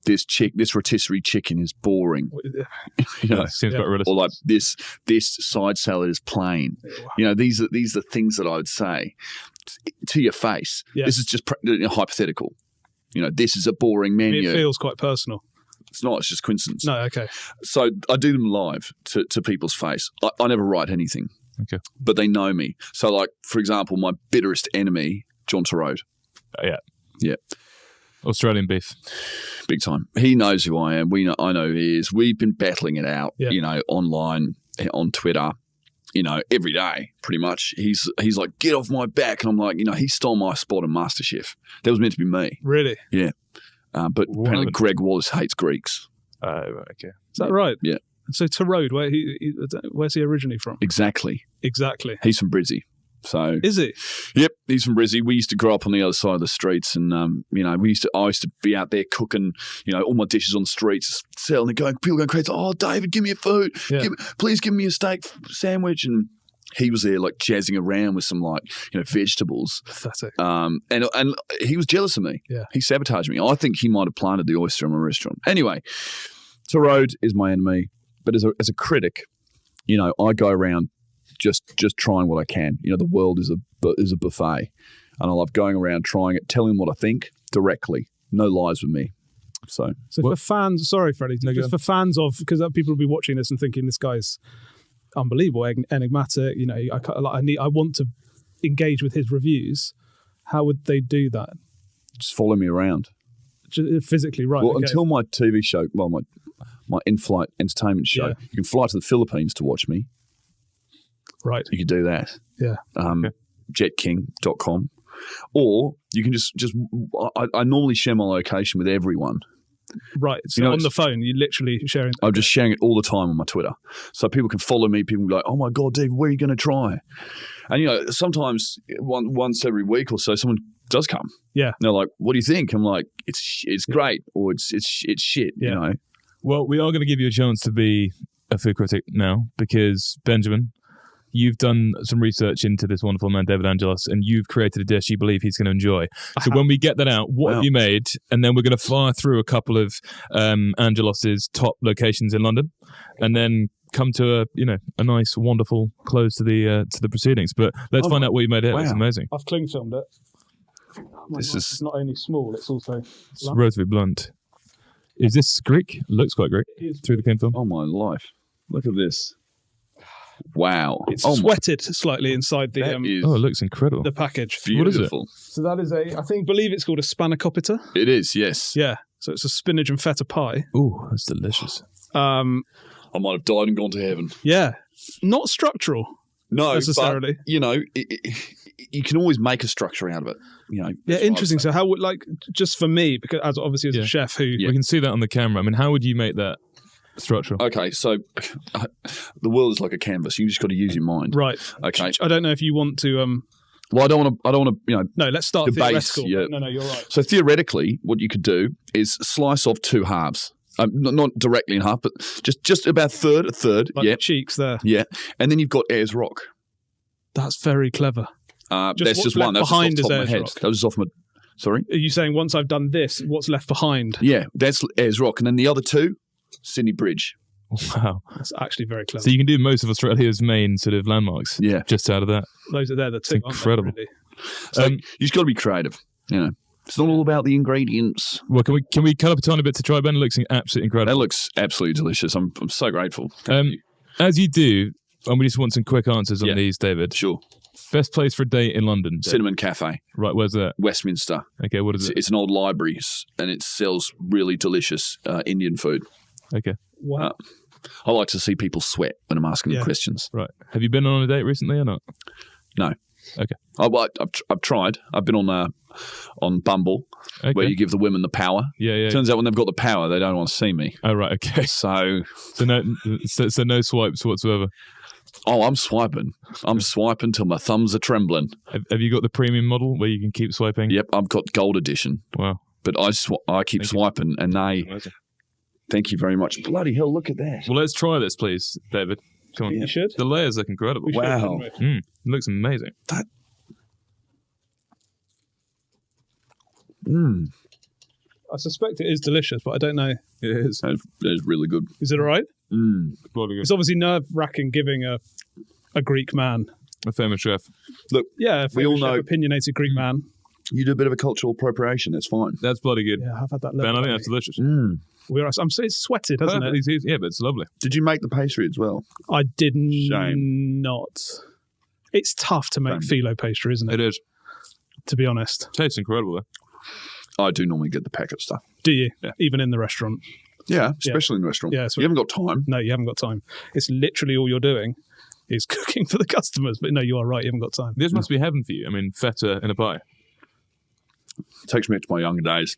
This rotisserie chicken is boring. You know, seems quite realistic. Or like this side salad is plain. You know, these are things that I would say to your face. Yeah. This is just hypothetical. You know, this is a boring menu. It feels quite personal. It's not. It's just coincidence. No, okay. So I do them live to people's face. I never write anything. Okay. But they know me. So, like, for example, my bitterest enemy, John Torode. Yeah. Yeah. Australian beef. Big time. He knows who I am. I know who he is. We've been battling it out, online, on Twitter, every day, pretty much. He's like, get off my back. And I'm like, he stole my spot on MasterChef. That was meant to be me. Really? Yeah. But apparently Greg Wallace hates Greeks. Okay. Is that right? Yeah. So Torode, where's he originally from? Exactly. He's from Brizzy. So is he? Yep, he's from Brizzy. We used to grow up on the other side of the streets, and I used to be out there cooking, all my dishes on the streets, selling, people going crazy. Oh, David, give me a food. Yeah. Please give me a steak sandwich. And he was there like jazzing around with some vegetables. Pathetic. And he was jealous of me. Yeah. He sabotaged me. I think he might have planted the oyster in my restaurant. Anyway, Torode is my enemy, but as a critic, I go around just trying what I can. The world is a buffet, and I love going around trying it, telling them what I think directly. No lies with me. So for fans, sorry, Freddie, just for fans of, because people will be watching this and thinking this guy's unbelievable, enigmatic. I want to engage with his reviews. How would they do that? Just follow me around. Physically, right? Well, okay. until my TV show, my inflight entertainment show, you can fly to the Philippines to watch me. Right. You could do that. Yeah. Jetking.com. Or you can just I normally share my location with everyone. Right. So on the phone, you're literally sharing. I'm just sharing it all the time on my Twitter. So people can follow me. People will be like, oh my God, Dave, where are you going to try? And, sometimes once every week or so, someone does come. Yeah. And they're like, what do you think? I'm like, it's great, or it's shit, Well, we are going to give you a chance to be a food critic now, because Benjamin, you've done some research into this wonderful man, David Angelos, and you've created a dish you believe he's going to enjoy. So when we get that out, what have you made? And then we're going to fire through a couple of Angelos's top locations in London, and then come to a nice, wonderful close to the proceedings. But let's find out what you made here. Wow. It's amazing. I've cling filmed it. It's not only small, it's also it's relatively blunt. Is this Greek? It looks quite Greek through the cling film. Oh my life! Look at this. Wow. It's sweated slightly inside the it looks incredible. The package. Beautiful. What is it? So that is believe it's called a spanakopita. It is, yes. Yeah. So it's a spinach and feta pie. Ooh, that's delicious. I might have died and gone to heaven. Yeah. Not structural. No, necessarily. But, you can always make a structure out of it. Yeah, interesting. So how would, just for me, because as a chef who... We can see that on the camera. I mean, how would you make that structural? Okay, so the world is like a canvas. You just got to use your mind. Right. Okay. I don't know if you want to... Well, I don't want to, No, let's start debate, theoretical. Yeah. No, you're right. So theoretically, what you could do is slice off two halves. Not directly in half, but just about a third. Like the cheeks there. Yeah. And then you've got Ayers Rock. That's very clever. That's just one. That's behind just off the top is of my head. Rock. That was just off my... Sorry? Are you saying once I've done this, what's left behind? Yeah, that's Ayers Rock. And then the other two, Sydney Bridge. Wow. That's actually very clever. So you can do most of Australia's main sort of landmarks just out of that. Those are the two. Incredible. Really? So you just got to be creative, It's not all about the ingredients. Well, can we cut up a tiny bit to try, Ben? It looks absolutely incredible. That looks absolutely delicious. I'm so grateful. As you do, and we just want some quick answers on these, David. Sure. Best place for a date in London? David? Cinnamon Cafe. Right, where's that? Westminster. Okay, what is it? It's an old library, and it sells really delicious Indian food. Okay. Wow. I like to see people sweat when I'm asking them questions. Right. Have you been on a date recently or not? No. Okay. I've tried. I've been on Bumble, where you give the women the power. Yeah. Turns out when they've got the power, they don't want to see me. Oh, right. Okay. So no swipes whatsoever. Oh, I'm swiping. I'm swiping till my thumbs are trembling. Have you got the premium model where you can keep swiping? Yep, I've got gold edition. Wow. But I keep swiping, and they... Thank you very much. Bloody hell, look at that. Well, let's try this, please, David. Come on. You should. The layers look incredible. Wow. It looks amazing. I suspect it is delicious, but I don't know. It is. It's really good. Is it all right? Bloody good. It's obviously nerve-wracking giving a Greek man. A famous chef. Look, we all know opinionated Greek man. You do a bit of a cultural appropriation. That's fine. That's bloody good. Yeah, I've had that. Ben, I think that's delicious. I'm so sweated, hasn't it? Yeah, but it's lovely. Did you make the pastry as well? I did not. It's tough to make phyllo pastry, isn't it? It is. To be honest. Tastes incredible, though. I do normally get the packet stuff. Do you? Yeah. Even in the restaurant? Yeah, especially in the restaurant. Yeah, you haven't got time. No, you haven't got time. It's literally all you're doing is cooking for the customers. But no, you are right. You haven't got time. This must be heaven for you. I mean, feta in a pie. It takes me back to my younger days.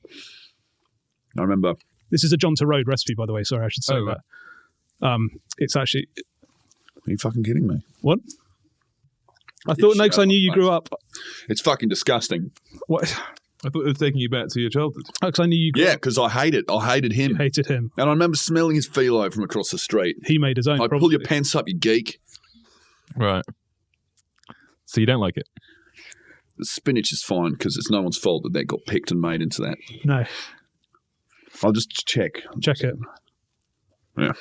I remember. This is a John Torode recipe, by the way. Sorry, I should say that. It's actually... Are you fucking kidding me? What? I thought, no, because I knew you grew up... It's fucking disgusting. What? I thought it was taking you back to your childhood. Oh, because I knew you grew up... Yeah, because I hated him. You hated him. And I remember smelling his phyllo from across the street. He made his own, I'd pull your pants up, you geek. Right. So you don't like it? The spinach is fine because it's no one's fault that got picked and made into that. No. I'll just check. Check it. Yeah.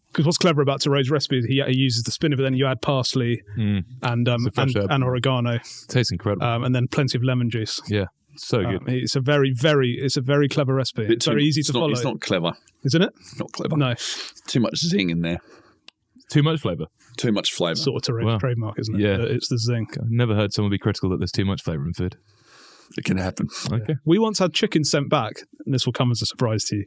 Because what's clever about Torode's recipe is he uses the spinach, but then you add parsley and oregano. Tastes incredible. And then plenty of lemon juice. Yeah, so good. It's a very clever recipe. It's very easy to follow. It's not clever. Isn't it? Not clever. No. Too much zing in there. Too much flavour? Too much flavour. Sort of Torode's trademark, isn't it? Yeah. It's the zing. I've never heard someone be critical that there's too much flavour in food. It can happen. Okay. We once had chicken sent back, and this will come as a surprise to you,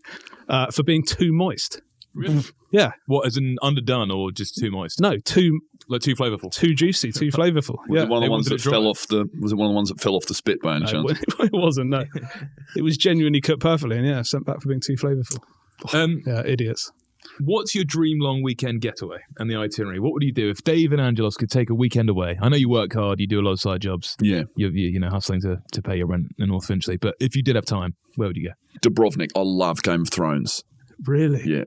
for being too moist. Really? Yeah. What, as in underdone or just too moist? No, too flavourful. Too juicy, too flavourful. Was it one of the ones that fell off the spit by any chance? It wasn't, no. It was genuinely cooked perfectly and sent back for being too flavourful. Idiots. What's your dream long weekend getaway and the itinerary? What would you do if David Angelos could take a weekend away? I know you work hard, you do a lot of side jobs. Yeah. You're hustling to pay your rent in North Finchley. But if you did have time, where would you go? Dubrovnik. I love Game of Thrones. Really? Yeah.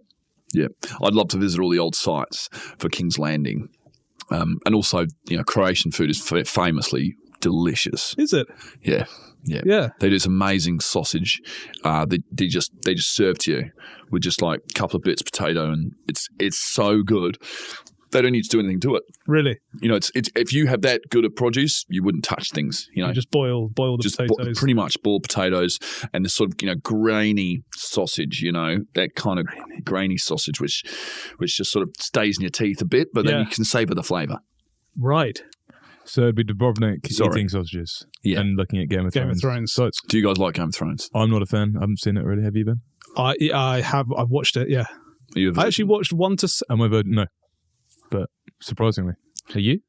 Yeah. I'd love to visit all the old sites for King's Landing. And also, Croatian food is famously delicious. Is it? Yeah. Yeah. Yeah. They do this amazing sausage. They just serve to you with just like a couple of bits of potato, and it's so good. They don't need to do anything to it. Really? It's if you have that good at produce, you wouldn't touch things. You just boil the potatoes. Pretty much boil potatoes and the sort of grainy sausage. That kind of grainy sausage, which just sort of stays in your teeth a bit, but then you can savor the flavour. Right. So it'd be Dubrovnik eating sausages and looking at Game of Thrones. So do you guys like Game of Thrones? I'm not a fan. I haven't seen it really. Have you been? I have. I've watched it, yeah. I actually watched 1 to... Am I no. But surprisingly. Are you?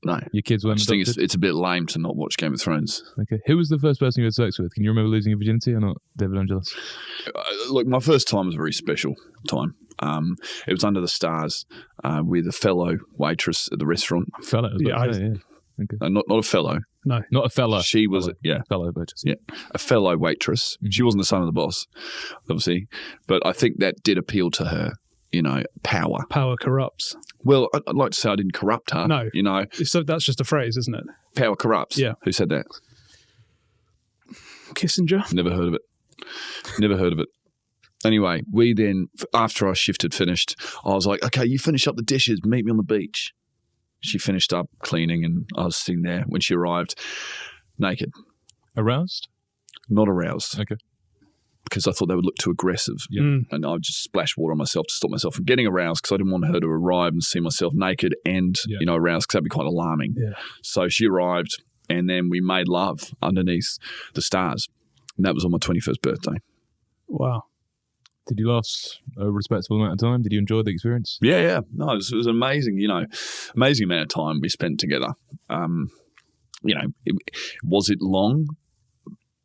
No. Your kids weren't adopted? I think it's a bit lame to not watch Game of Thrones. Okay. Who was the first person you had sex with? Can you remember losing your virginity or not, David Angelos? Look, my first time was a very special time. It was under the stars with a fellow waitress at the restaurant. Fellow? Yeah. Okay. Not a fellow. No. Not a fella. She was, fellow waitress. Yeah. A fellow waitress. She wasn't the son of the boss, obviously. But I think that did appeal to her, power. Power corrupts. Well, I'd like to say I didn't corrupt her. No. So that's just a phrase, isn't it? Power corrupts. Yeah. Who said that? Kissinger. Never heard of it. Anyway, we then, after our shift had finished, I was like, okay, you finish up the dishes, meet me on the beach. She finished up cleaning and I was sitting there when she arrived, naked. Aroused? Not aroused. Okay. Because I thought they would look too aggressive. Yeah. And I would just splash water on myself to stop myself from getting aroused because I didn't want her to arrive and see myself naked and, aroused because that'd be quite alarming. Yeah. So she arrived and then we made love underneath the stars. And that was on my 21st birthday. Wow. Did you last a respectable amount of time? Did you enjoy the experience? Yeah. No, it was amazing, amazing amount of time we spent together. Was it long?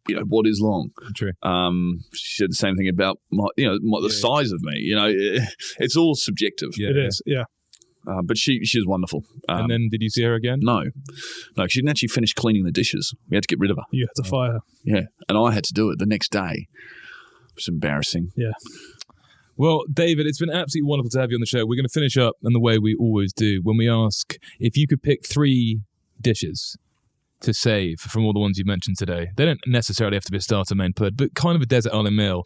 What is long? True. She said the same thing about the size of me. It's all subjective. Yeah, it is. Yeah. But she was wonderful. And then did you see her again? No, she didn't actually finish cleaning the dishes. We had to get rid of her. You had to fire her. Yeah, and I had to do it the next day. It was embarrassing. Yeah. Well, David, it's been absolutely wonderful to have you on the show. We're going to finish up in the way we always do when we ask if you could pick 3 dishes to save from all the ones you mentioned today. They don't necessarily have to be a starter, main pud, but kind of a desert island meal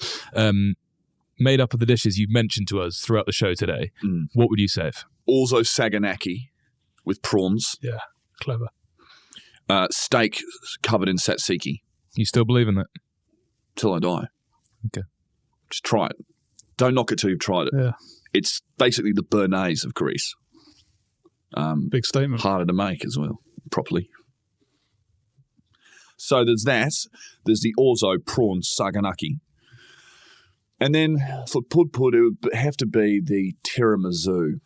made up of the dishes you've mentioned to us throughout the show today. What would you save? Ouzo saganaki with prawns. Yeah, clever. Steak covered in tzatziki. You still believe in that? Till I die. Okay. Just try it. Don't knock it till you've tried it. Yeah. It's basically the béarnaise of Greece. Big statement. Harder to make as well, properly. So there's that. There's the ouzo prawn saganaki. And then for pud, it would have to be the tiramisu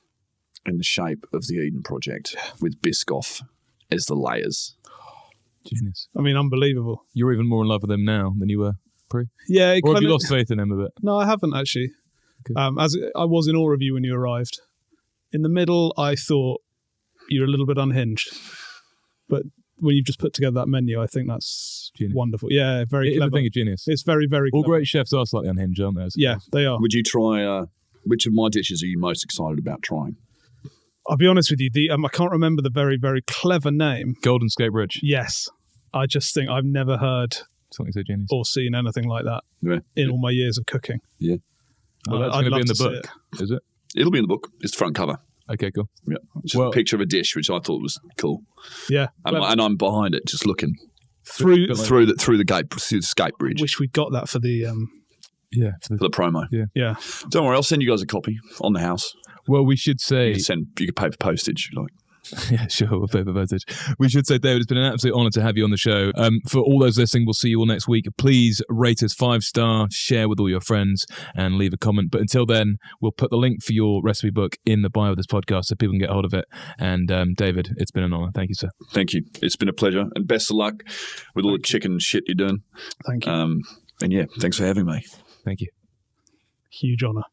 in the shape of the Eden Project with Biscoff as the layers. Genius. I mean, unbelievable. You're even more in love with them now than you were pre? Yeah. Or have you lost faith in them a bit? No, I haven't actually. Good. As I was in awe of you when you arrived. In the middle, I thought you're a little bit unhinged. But when you've just put together that menu, I think that's genius. Wonderful. Yeah, very clever. It's a thing of genius. It's very, very All clever. great chefs are slightly unhinged, aren't they? Yeah, they are. Would you try, which of my dishes are you most excited about trying? I'll be honest with you, I can't remember the very, very clever name. Golden Scape Ridge. Yes. I just think I've never heard something so genius or seen anything like that in all my years of cooking. Yeah. Well, that's going to be in the book, is it? It'll be in the book. It's the front cover. Okay, cool. Yeah. Just a picture of a dish, which I thought was cool. Yeah. And I'm behind it, just looking through the escape bridge. Wish we'd got that for the for the promo. Yeah. Don't worry, I'll send you guys a copy on the house. Well, we should say you can pay for postage, like. Yeah, sure, we'll pay for postage. We should say, David, it's been an absolute honour to have you on the show. For all those listening, we'll see you all next week. Please rate us 5-star, share with all your friends, and leave a comment. But until then, we'll put the link for your recipe book in the bio of this podcast so people can get hold of it. And David, it's been an honour. Thank you, sir. Thank you. It's been a pleasure. And best of luck with all the chicken shit you're doing. Thank you. And yeah, thanks for having me. Thank you. Huge honour.